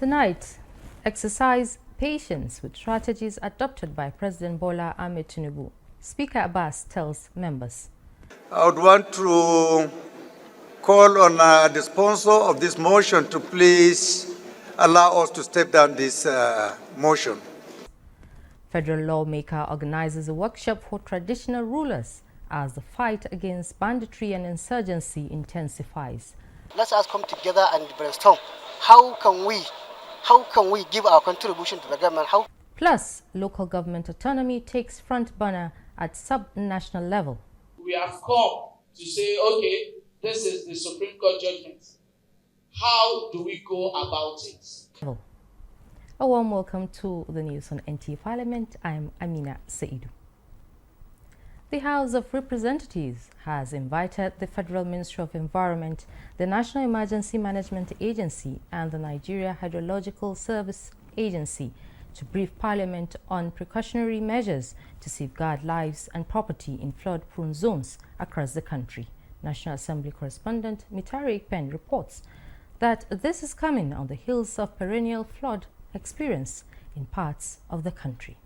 Tonight, exercise patience with strategies adopted by President Bola Ahmed Tinubu. Speaker Abbas tells members. I would want to call on the sponsor of this motion to please allow us to step down this motion. Federal lawmaker organizes a workshop for traditional rulers as the fight against banditry and insurgency intensifies. Let us come together and brainstorm. How can we give our contribution to the government? Plus, local government autonomy takes front burner at sub-national level. We have come to say, okay, this is the Supreme Court judgment. How do we go about it? A warm welcome to the news on NTA Parliament. I'm Amina Saidu. The House of Representatives has invited the Federal Ministry of Environment, the National Emergency Management Agency and the Nigeria Hydrological Service Agency to brief Parliament on precautionary measures to safeguard lives and property in flood-prone zones across the country. National Assembly correspondent Mitari Ikpen reports that this is coming on the heels of perennial flood experience in parts of the country.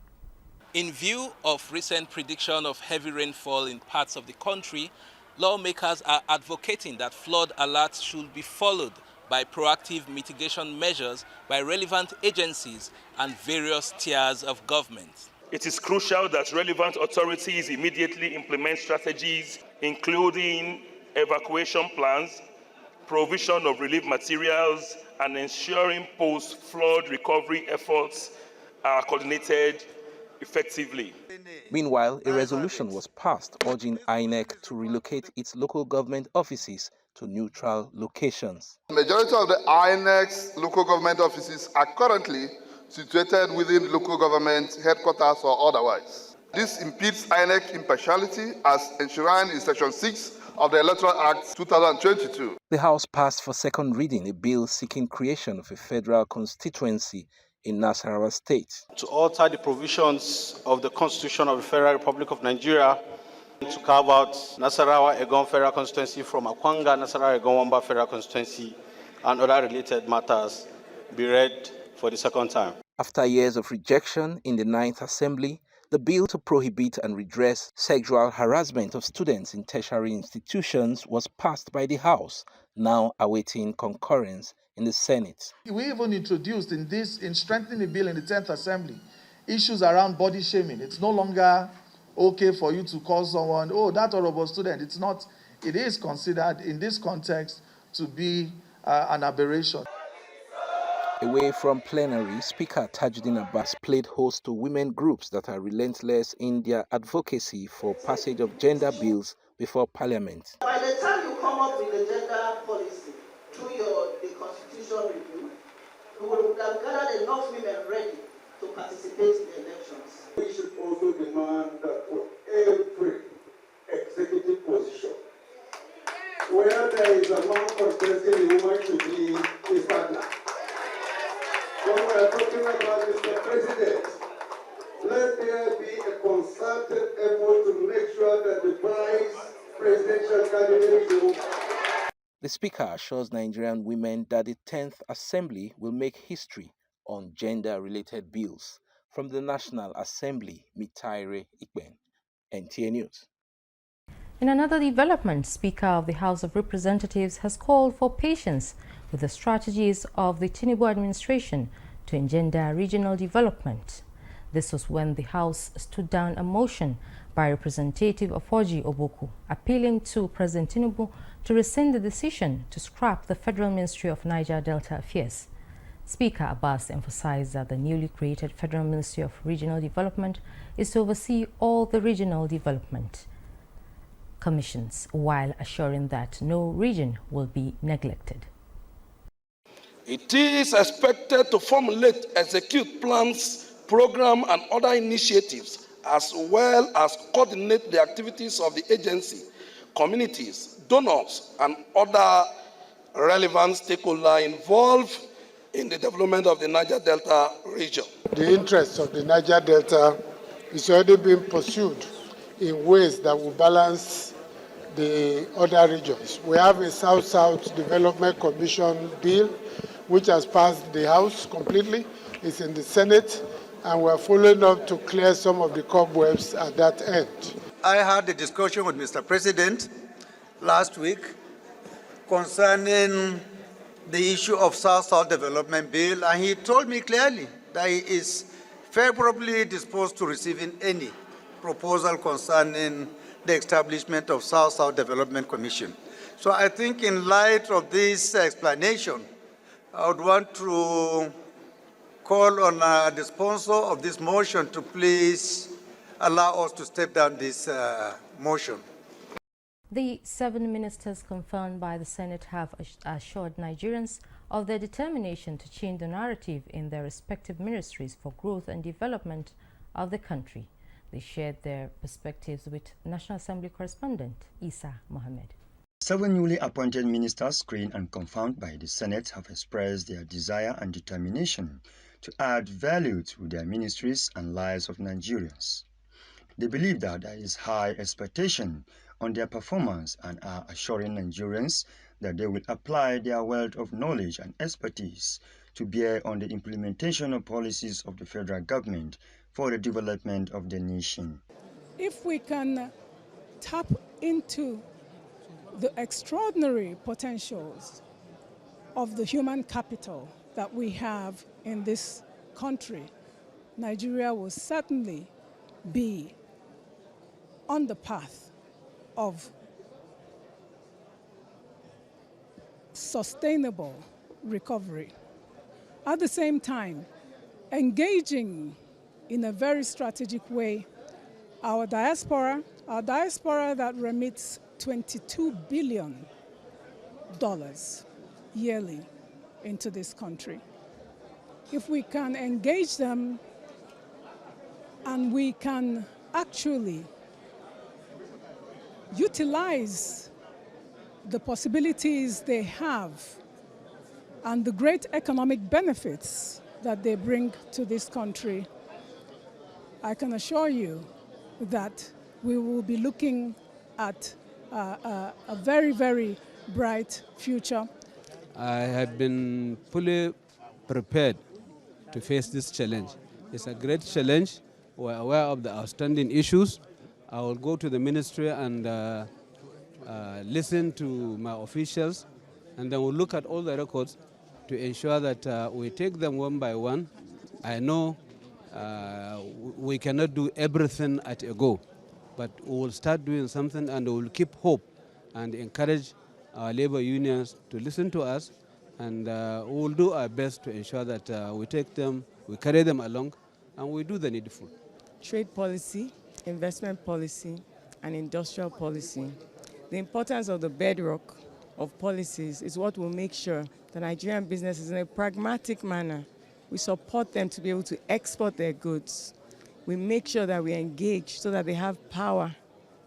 In view of recent prediction of heavy rainfall in parts of the country, lawmakers are advocating that flood alerts should be followed by proactive mitigation measures by relevant agencies and various tiers of government. It is crucial that relevant authorities immediately implement strategies including evacuation plans, provision of relief materials, and ensuring post-flood recovery efforts are coordinated effectively. Meanwhile, a resolution was passed urging INEC to relocate its local government offices to neutral locations. The majority of the INEC's local government offices are currently situated within local government headquarters or otherwise. This impedes INEC impartiality as enshrined in Section 6 of the Electoral Act 2022. The House passed for second reading a bill seeking creation of a federal constituency in Nasarawa State. To alter the provisions of the Constitution of the Federal Republic of Nigeria to carve out Nasarawa Egon Federal Constituency from Akwanga Nasarawa Egon Wamba Federal Constituency and other related matters be read for the second time. After years of rejection in the 9th Assembly, the bill to prohibit and redress sexual harassment of students in tertiary institutions was passed by the House, now awaiting concurrence in the Senate. We even introduced in strengthening the bill in the 10th Assembly, issues around body shaming. It's no longer okay for you to call someone, oh, that horrible student. It's not. It is considered in this context to be an aberration. Away from plenary, Speaker Tajuddin Abbas played host to women groups that are relentless in their advocacy for passage of gender bills before Parliament. By the time you come up with the gender policy through the constitution review, we would have gathered enough women ready to participate in the elections. We should also demand that for every executive position, where there is a man contesting, the woman should be his partner. When we are talking about Mr. President, let there be a concerted effort to make sure that the vice presidential candidate. The Speaker assures Nigerian women that the 10th Assembly will make history on gender-related bills. From the National Assembly, Mitari Ikben, NTA News. In another development, Speaker of the House of Representatives has called for patience with the strategies of the Tinubu administration to engender regional development. This was when the House stood down a motion by Representative Ofoji Oboku appealing to President Tinubu to rescind the decision to scrap the Federal Ministry of Niger Delta Affairs. Speaker Abbas emphasized that the newly created Federal Ministry of Regional Development is to oversee all the regional development commissions, while assuring that no region will be neglected. It is expected to formulate, execute plans, program, and other initiatives, as well as coordinate the activities of the agency, communities, donors, and other relevant stakeholders involved in the development of the Niger Delta region. The interests of the Niger Delta is already being pursued in ways that will balance the other regions. We have a South-South Development Commission bill. which has passed the House completely. It's in the Senate, and we're following up to clear some of the cobwebs at that end. I had a discussion with Mr. President last week concerning the issue of South-South Development Bill, and he told me clearly that he is favorably disposed to receiving any proposal concerning the establishment of South-South Development Commission. So I think in light of this explanation, I would want to call on the sponsor of this motion to please allow us to step down this motion. The 7 ministers confirmed by the Senate have assured Nigerians of their determination to change the narrative in their respective ministries for growth and development of the country. They shared their perspectives with National Assembly correspondent Isa Mohammed. 7 newly appointed ministers, screened and confirmed by the Senate, have expressed their desire and determination to add value to their ministries and lives of Nigerians. They believe that there is high expectation on their performance and are assuring Nigerians that they will apply their wealth of knowledge and expertise to bear on the implementation of policies of the federal government for the development of the nation. If we can tap into the extraordinary potentials of the human capital that we have in this country, Nigeria will certainly be on the path of sustainable recovery. At the same time, engaging in a very strategic way our diaspora that remits $22 billion yearly into this country. If we can engage them and we can actually utilize the possibilities they have and the great economic benefits that they bring to this country, I can assure you that we will be looking at a very, very bright future. I have been fully prepared to face this challenge. It's a great challenge. We're aware of the outstanding issues. I will go to the ministry and listen to my officials, and then we'll look at all the records to ensure that we take them one by one. I know we cannot do everything at a go, but we will start doing something, and we will keep hope and encourage our labor unions to listen to us, and we will do our best to ensure that we take them, we carry them along, and we do the needful. Trade policy, investment policy, and industrial policy. The importance of the bedrock of policies is what will make sure that Nigerian businesses, in a pragmatic manner, we support them to be able to export their goods. We make sure that we engage so that they have power,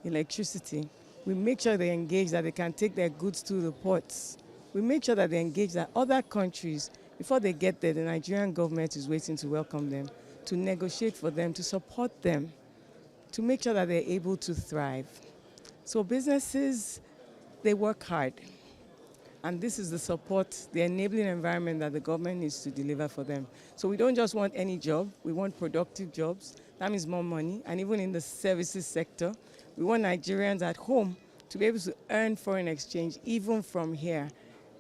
electricity. We make sure they engage that they can take their goods to the ports. We make sure that they engage that other countries, before they get there, the Nigerian government is waiting to welcome them, to negotiate for them, to support them, to make sure that they're able to thrive. So businesses, they work hard. And this is the support, the enabling environment that the government needs to deliver for them. So we don't just want any job, we want productive jobs. That means more money. And even in the services sector, we want Nigerians at home to be able to earn foreign exchange, even from here.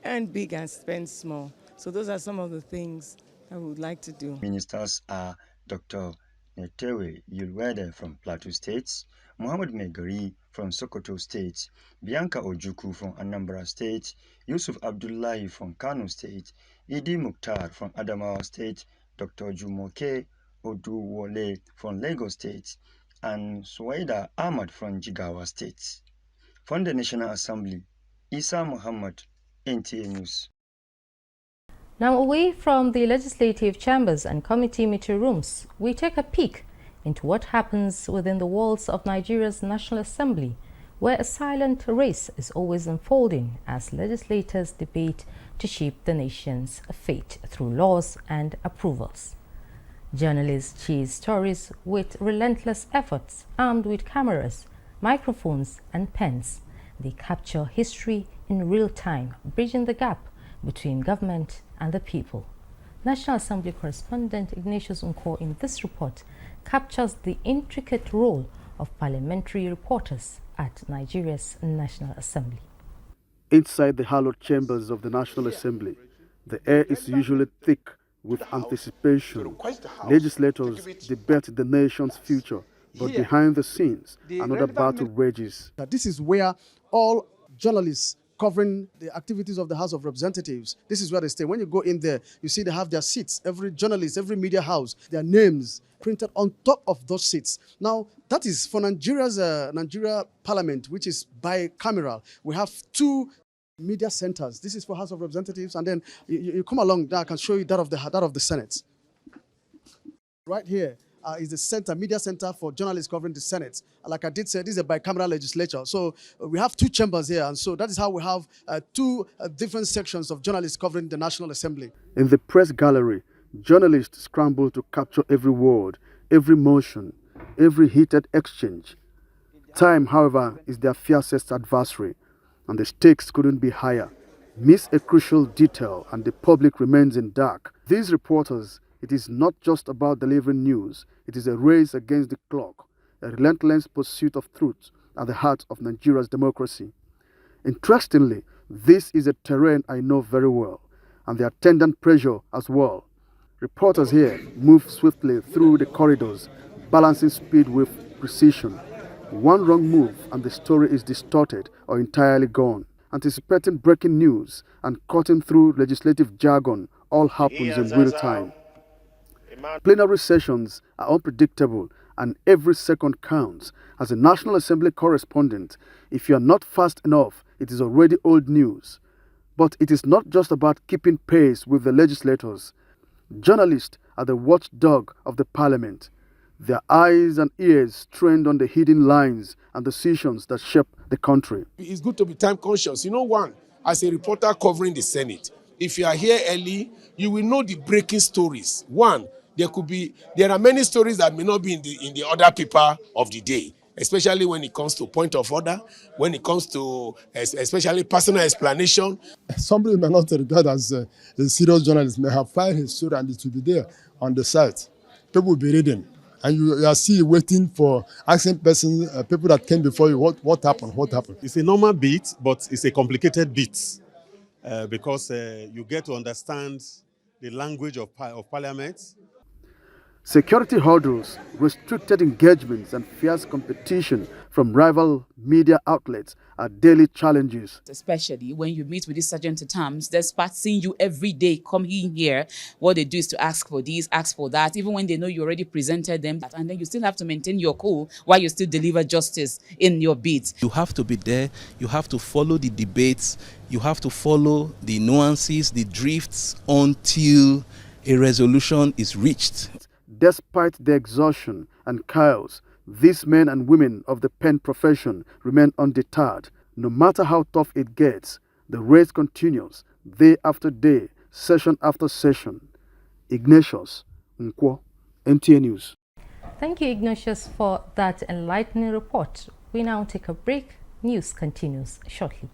Earn big and spend small. So those are some of the things that we would like to do. Ministers are Dr. Netewe Yulwede from Plateau State, Muhammad Megari from Sokoto State, Bianca Ojuku from Anambra State, Yusuf Abdullahi from Kano State, Idi Mukhtar from Adamawa State, Dr. Jumoke Oduwole from Lagos State, and Suwaida Ahmad from Jigawa State. From the National Assembly, Isa Muhammad, NTA News. Now, away from the legislative chambers and committee meeting rooms, we take a peek into what happens within the walls of Nigeria's National Assembly, where a silent race is always unfolding as legislators debate to shape the nation's fate through laws and approvals. Journalists chase stories with relentless efforts, armed with cameras, microphones, and pens. They capture history in real time, bridging the gap between government and the people. National Assembly correspondent Ignatius Unko in this report captures the intricate role of parliamentary reporters at Nigeria's National Assembly. Inside the hallowed chambers of the National Assembly, the air is usually thick with anticipation. Legislators debate the nation's future, but behind the scenes, another battle rages. This is where all journalists covering the activities of the House of Representatives, this is where they stay. When you go in there, you see they have their seats. Every journalist, every media house, their names printed on top of those seats. Now, that is for Nigeria Parliament, which is bicameral. We have two media centers. This is for House of Representatives, and then you come along there, I can show you that of the Senate. Right here is the center, media center for journalists covering the Senate. Like I did say, this is a bicameral legislature. So we have two chambers here, and so that is how we have two different sections of journalists covering the National Assembly. In the press gallery, journalists scramble to capture every word, every motion, every heated exchange. Time, however, is their fiercest adversary, and the stakes couldn't be higher. Miss a crucial detail and the public remains in dark. These reporters, it is not just about delivering news, it is a race against the clock, a relentless pursuit of truth at the heart of Nigeria's democracy. Interestingly, this is a terrain I know very well, and the attendant pressure as well. Reporters here move swiftly through the corridors, balancing speed with precision. One wrong move and the story is distorted or entirely gone. Anticipating breaking news and cutting through legislative jargon all happens in real time. Plenary sessions are unpredictable and every second counts. As a National Assembly correspondent, if you are not fast enough, it is already old news. But it is not just about keeping pace with the legislators. Journalists are the watchdog of the parliament. Their eyes and ears trained on the hidden lines and decisions that shape the country. It's good to be time conscious. You know, one, as a reporter covering the Senate, if you are here early, you will know the breaking stories. One, there are many stories that may not be in the other paper of the day, especially when it comes to point of order, when it comes to especially personal explanation. Somebody may not regard as a serious journalist may have filed his story and it will be there on the site. People will be reading. And you are still waiting for asking persons, people that came before you, what happened. It's a normal beat, but it's a complicated beat because you get to understand the language of Parliament. Security hurdles, restricted engagements and fierce competition from rival media outlets are daily challenges. Especially when you meet with these sergeant-at-arms, despite seeing you every day come in here, what they do is to ask for this, ask for that, even when they know you already presented them. And then you still have to maintain your cool while you still deliver justice in your beat. You have to be there, you have to follow the debates, you have to follow the nuances, the drifts until a resolution is reached. Despite the exhaustion and chaos, these men and women of the pen profession remain undeterred. No matter how tough it gets, the race continues, day after day, session after session. Ignatius Nkwo, NTA News. Thank you, Ignatius, for that enlightening report. We now take a break. News continues shortly.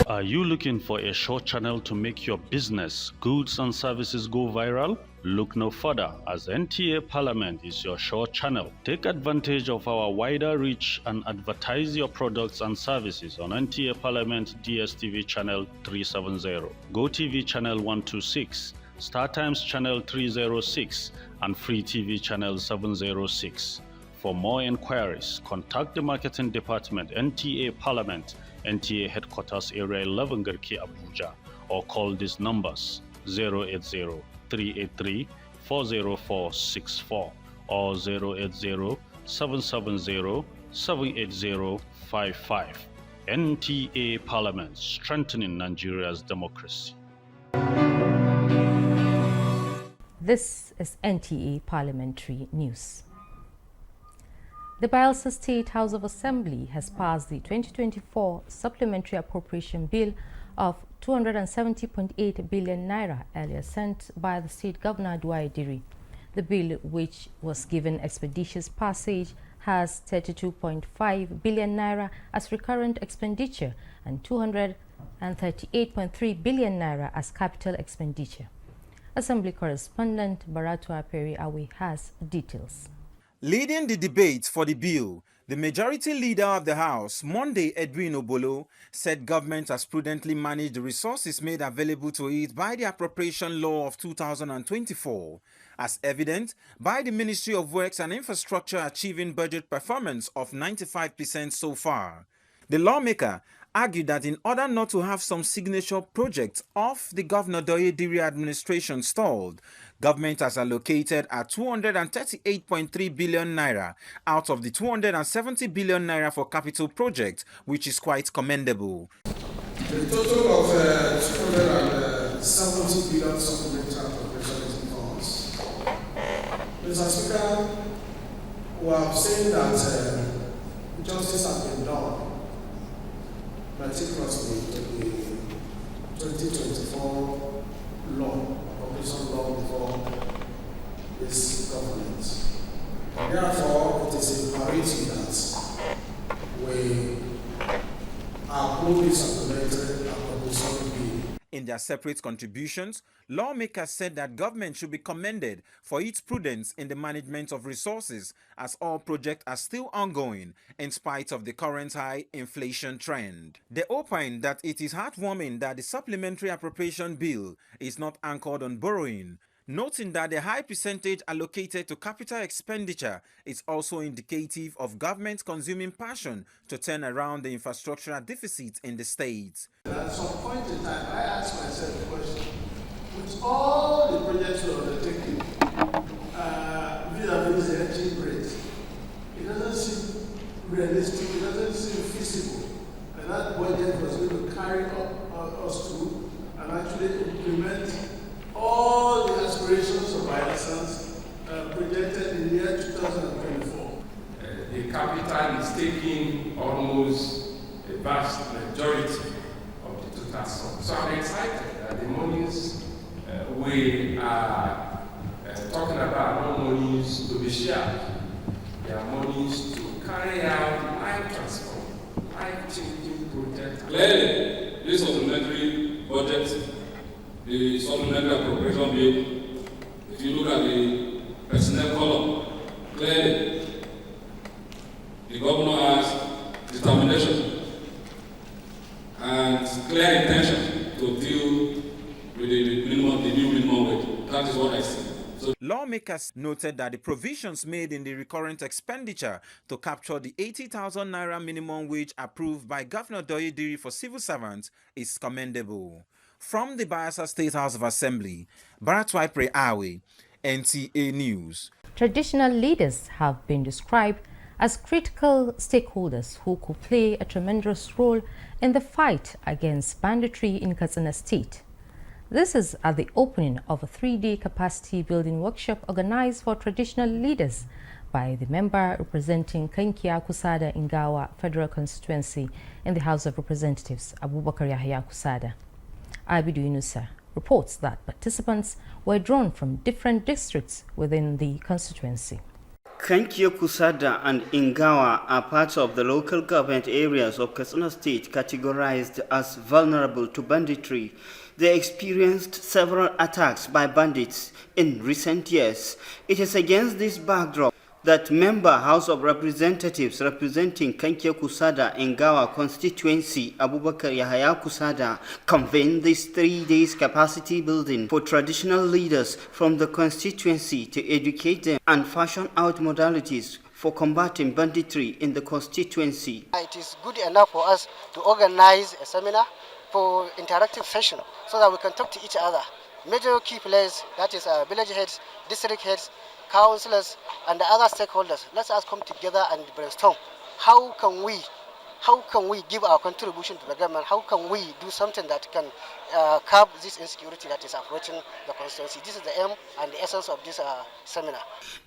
Are you looking for a short channel to make your business, goods and services go viral? Look no further, as NTA Parliament is your short channel. Take advantage of our wider reach and advertise your products and services on NTA Parliament DSTV channel 370, GoTV channel 126, StarTimes channel 306, and Free TV channel 706. For more inquiries, contact the marketing department, NTA Parliament, NTA Headquarters Area 11 Garki Abuja, or call these numbers 080-383-40464 or 080-770-78055. NTA Parliament, strengthening Nigeria's democracy. This is NTA Parliamentary News. The Bayelsa State House of Assembly has passed the 2024 Supplementary Appropriation Bill of 270.8 billion naira, earlier sent by the State Governor Duai Diri. The bill, which was given expeditious passage, has 32.5 billion naira as recurrent expenditure and 238.3 billion naira as capital expenditure. Assembly correspondent Baratu Aperi Awe has details. Leading the debate for the bill, the majority leader of the House, Monday Edwin Obolo, said government has prudently managed the resources made available to it by the Appropriation Law of 2024, as evident by the Ministry of Works and Infrastructure achieving budget performance of 95% so far. The lawmaker argued that in order not to have some signature projects of the Governor Doyediri administration stalled, government has allocated a 238.3 billion naira out of the 270 billion naira for capital projects, which is quite commendable. The total of 270 billion supplemental appropriation funds. Mr. Speaker, we have seen that justice has been done meticulously to the 2024 law, appropriation law before this government. Therefore, it is imperative that we approve this supplementary appropriation bill. In their separate contributions, lawmakers said that government should be commended for its prudence in the management of resources, as all projects are still ongoing in spite of the current high inflation trend. They opined that it is heartwarming that the supplementary appropriation bill is not anchored on borrowing, noting that the high percentage allocated to capital expenditure is also indicative of government's consuming passion to turn around the infrastructural deficit in the state. At some point in time, I asked myself the question, with all the projects we're undertaking, vis-a-vis the exchange rate, it doesn't seem realistic, it doesn't seem feasible, and that budget was going to carry us through and actually implement all the aspirations of our essence projected in the year 2024. The capital is taking almost a vast majority of the total sum. So I'm excited that the monies we are talking about, no monies to be shared. They are monies to carry out life-transform, life-changing projects. Clearly, this supplementary budget, the supplementary appropriation bill, if you look at the personnel column, clearly the governor has determination and clear intention to deal with the new minimum wage. That is what I see. Lawmakers noted that the provisions made in the recurrent expenditure to capture the 80,000 naira minimum wage approved by Governor Doyediri for civil servants is commendable. From the Bayelsa State House of Assembly, Baratwaipre Awe, NTA News. Traditional leaders have been described as critical stakeholders who could play a tremendous role in the fight against banditry in Katsina State. This is at the opening of a 3-day capacity building workshop organized for traditional leaders by the member representing Kankia Kusada Ingawa Federal Constituency in the House of Representatives, Abubakar Yahya Kusada. Abidu Yunusa reports that participants were drawn from different districts within the constituency. Kankia Kusada and Ingawa are parts of the local government areas of Katsina State categorized as vulnerable to banditry. They experienced several attacks by bandits in recent years. It is against this backdrop that member House of Representatives representing Kankia Kusada Ingawa constituency Abubakar Yahya Kusada convened this 3 days capacity building for traditional leaders from the constituency to educate them and fashion out modalities for combating banditry in the constituency. It is good enough for us to organize a seminar for interactive session so that we can talk to each other. Major key players, that is village heads, district heads, councillors and the other stakeholders. Let us come together and brainstorm. How can we give our contribution to the government? How can we do something that can curb this insecurity that is approaching the constituency? This is the aim and the essence of this seminar.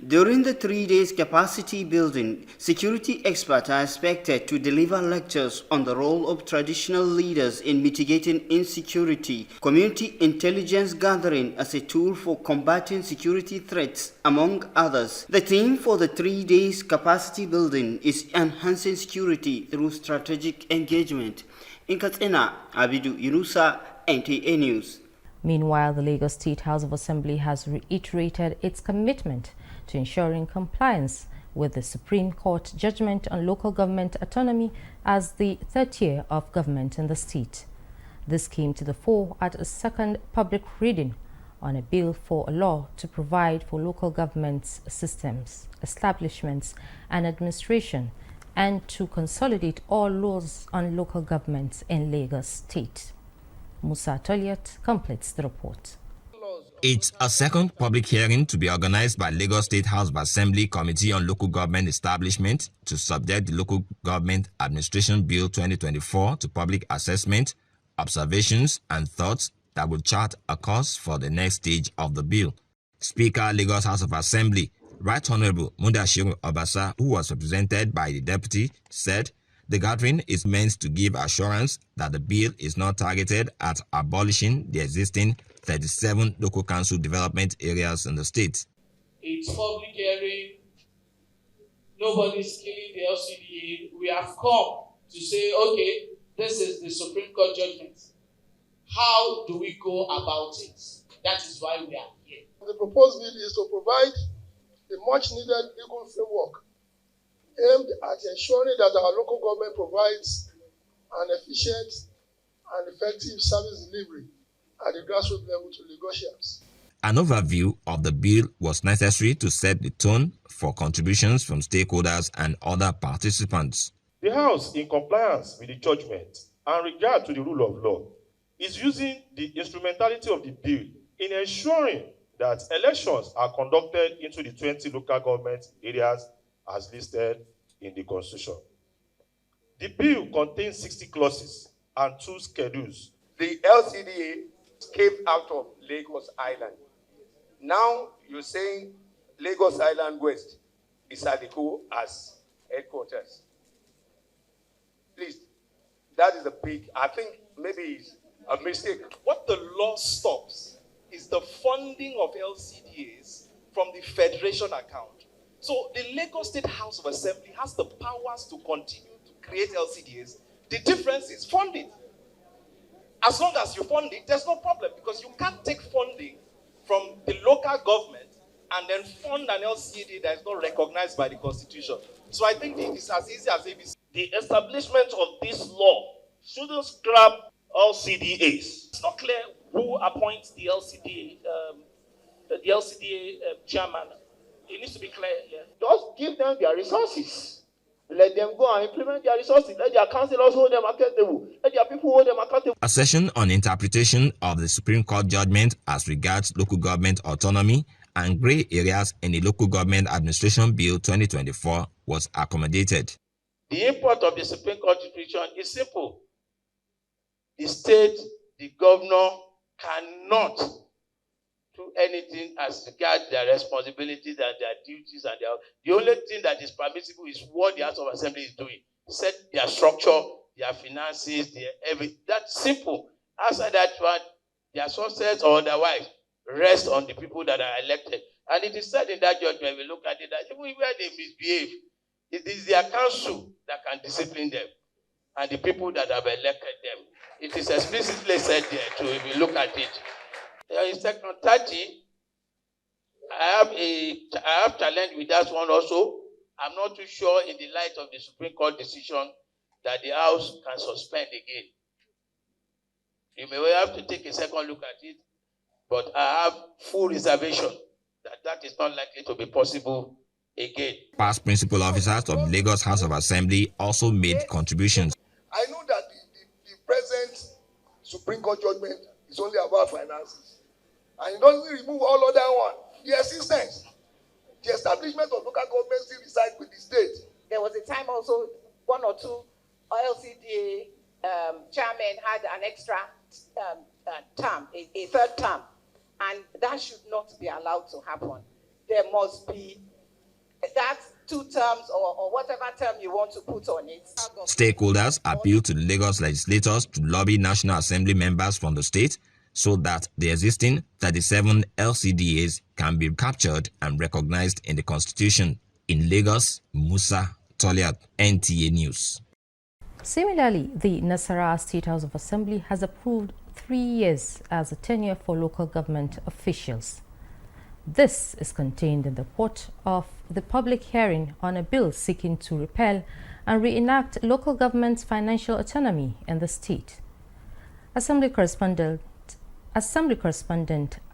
During the 3 days capacity building, security experts are expected to deliver lectures on the role of traditional leaders in mitigating insecurity, community intelligence gathering as a tool for combating security threats, among others. The theme for the 3 days capacity building is enhancing security through strategic engagement. In Katsina, Abidu Yunusa, NTA News. Meanwhile, the Lagos State House of Assembly has reiterated its commitment to ensuring compliance with the Supreme Court judgment on local government autonomy as the third tier of government in the state. This came to the fore at a second public reading on a bill for a law to provide for local governments systems, establishments and administration, and to consolidate all laws on local governments in Lagos State. Musa Toliat completes the report. It's a second public hearing to be organized by Lagos State House of Assembly Committee on Local Government Establishment to subject the Local Government Administration Bill 2024 to public assessment, observations and thoughts that would chart a course for the next stage of the bill. Speaker, Lagos House of Assembly, Right Honorable Mudashiru Obasa, who was represented by the deputy, said the gathering is meant to give assurance that the bill is not targeted at abolishing the existing 37 local council development areas in the state. It's public hearing. Nobody's killing the LCDA. We have come to say, okay, this is the Supreme Court judgment. How do we go about it? That is why we are here. The proposed bill is to provide a much-needed legal framework aimed at ensuring that our local government provides an efficient and effective service delivery at the grassroots level to Lagosians. An overview of the bill was necessary to set the tone for contributions from stakeholders and other participants. The House, in compliance with the judgment and regard to the rule of law, is using the instrumentality of the bill in ensuring that elections are conducted into the 20 local government areas as listed in the Constitution. The bill contains 60 clauses and 2 schedules. The LCDA came out of Lagos Island. Now you're saying Lagos Island West is Aliko as headquarters. Please, that is a big, I think maybe it's a mistake. What the law stops is the funding of LCDAs from the federation account. So the Lagos State House of Assembly has the powers to continue to create LCDAs. The difference is funding. As long as you fund it, there's no problem, because you can't take funding from the local government and then fund an LCD that is not recognized by the Constitution. So I think it's as easy as ABC. The establishment of this law shouldn't scrap LCDAs. It's not clear who appoints the LCDA, chairman. It needs to be clear here. Just give them their resources. Let them go and implement their resources. Let their councillors hold them accountable. Let their people hold them accountable. A session on interpretation of the Supreme Court judgment as regards local government autonomy and grey areas in the Local Government Administration Bill 2024 was accommodated. The import of the Supreme Court decision is simple. The state, the governor cannot do anything as regards their responsibilities and their duties, and the only thing that is permissible is what the House of Assembly is doing. Set their structure, their finances, their everything. That's simple. Outside that one, their success or otherwise rest on the people that are elected. And it is said in that judgment, we look at it, that even where they misbehave, it is their council that can discipline them and the people that have elected them. It is explicitly said there too, if you look at it. In Section 30, I have challenge with that one also. I'm not too sure in the light of the Supreme Court decision that the House can suspend again. You may have to take a second look at it, but I have full reservation that that is not likely to be possible again. Past principal officers of Lagos House of Assembly also made contributions. I know that the present Supreme Court judgment is only about finances. And it doesn't remove all other one. The existence, the establishment of local government still resides with the state. There was a time also, 1 or 2 LCDA chairmen had an extra term, a third term. And that should not be allowed to happen. There must be that 2 terms or whatever term you want to put on it. Stakeholders appealed to the Lagos legislators to lobby National Assembly members from the state so that the existing 37 LCDAs can be captured and recognized in the Constitution. In Lagos, Musa Toliat, NTA News. Similarly, the Nasarawa State House of Assembly has approved 3 years as a tenure for local government officials. This is contained in the report of the public hearing on a bill seeking to repeal and reenact local government's financial autonomy in the state. Assembly correspondent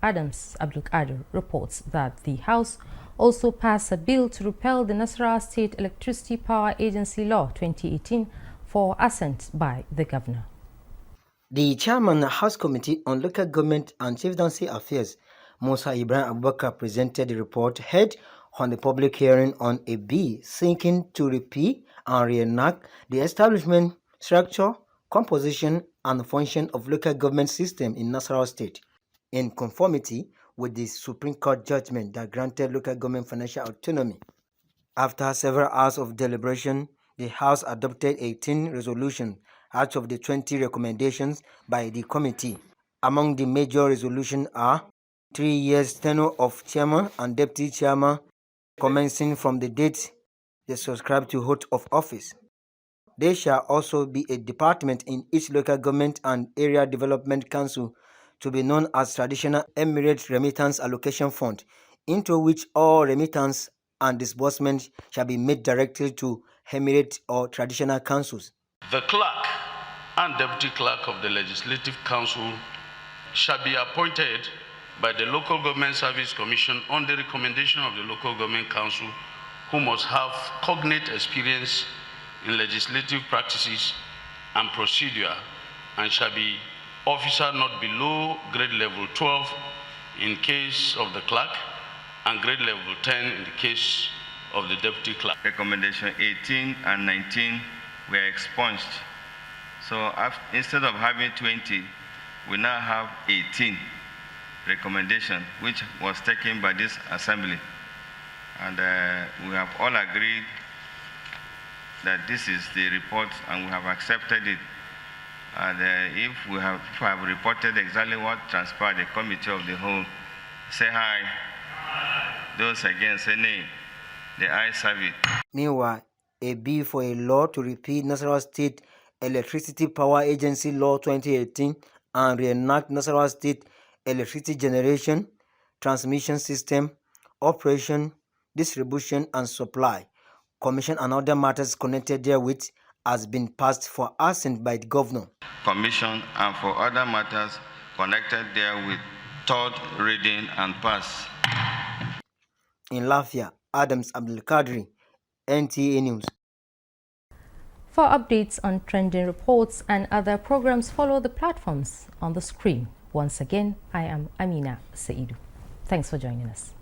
Adams Abdulkadir reports that the House also passed a bill to repeal the Nasarawa State Electricity Power Agency Law 2018 for assent by the governor. The chairman of the House Committee on Local Government and Chieftaincy Affairs, Musa Ibrahim Abubakar, presented the report held on the public hearing on a bill seeking to repeal and reenact the establishment, structure, composition, and function of local government system in Nasarawa State, in conformity with the Supreme Court judgment that granted local government financial autonomy. After several hours of deliberation, the House adopted 18 resolutions out of the 20 recommendations by the committee. Among the major resolutions are 3 years tenure of chairman and deputy chairman commencing from the date they subscribe to oath of office. There shall also be a department in each local government and area development council to be known as Traditional Emirate Remittance Allocation Fund, into which all remittance and disbursement shall be made directly to emirate or traditional councils. The clerk and deputy clerk of the Legislative Council shall be appointed by the Local Government Service Commission on the recommendation of the Local Government Council, who must have cognate experience in legislative practices and procedure, and shall be officer not below grade level 12 in case of the clerk and grade level 10 in the case of the deputy clerk. Recommendation 18 and 19 were expunged. So instead of having 20, we now have 18 recommendation, which was taken by this assembly. And we have all agreed that this is the report and we have accepted it. And if we have reported exactly what transpired, the committee of the whole say aye. Those against say nay. The ayes have it. Meanwhile, a bill for a law to repeal Nasarawa State Electricity Power Agency Law 2018 and reenact Nasarawa State Electricity Generation, Transmission System, Operation, Distribution and Supply, Commission and other matters connected therewith has been passed for assent by the governor. Commission and for other matters connected therewith, third reading and pass. In Lafia, Adams Abdulkadir, NTA News. For updates on trending reports and other programs, follow the platforms on the screen. Once again, I am Amina Saidu. Thanks for joining us.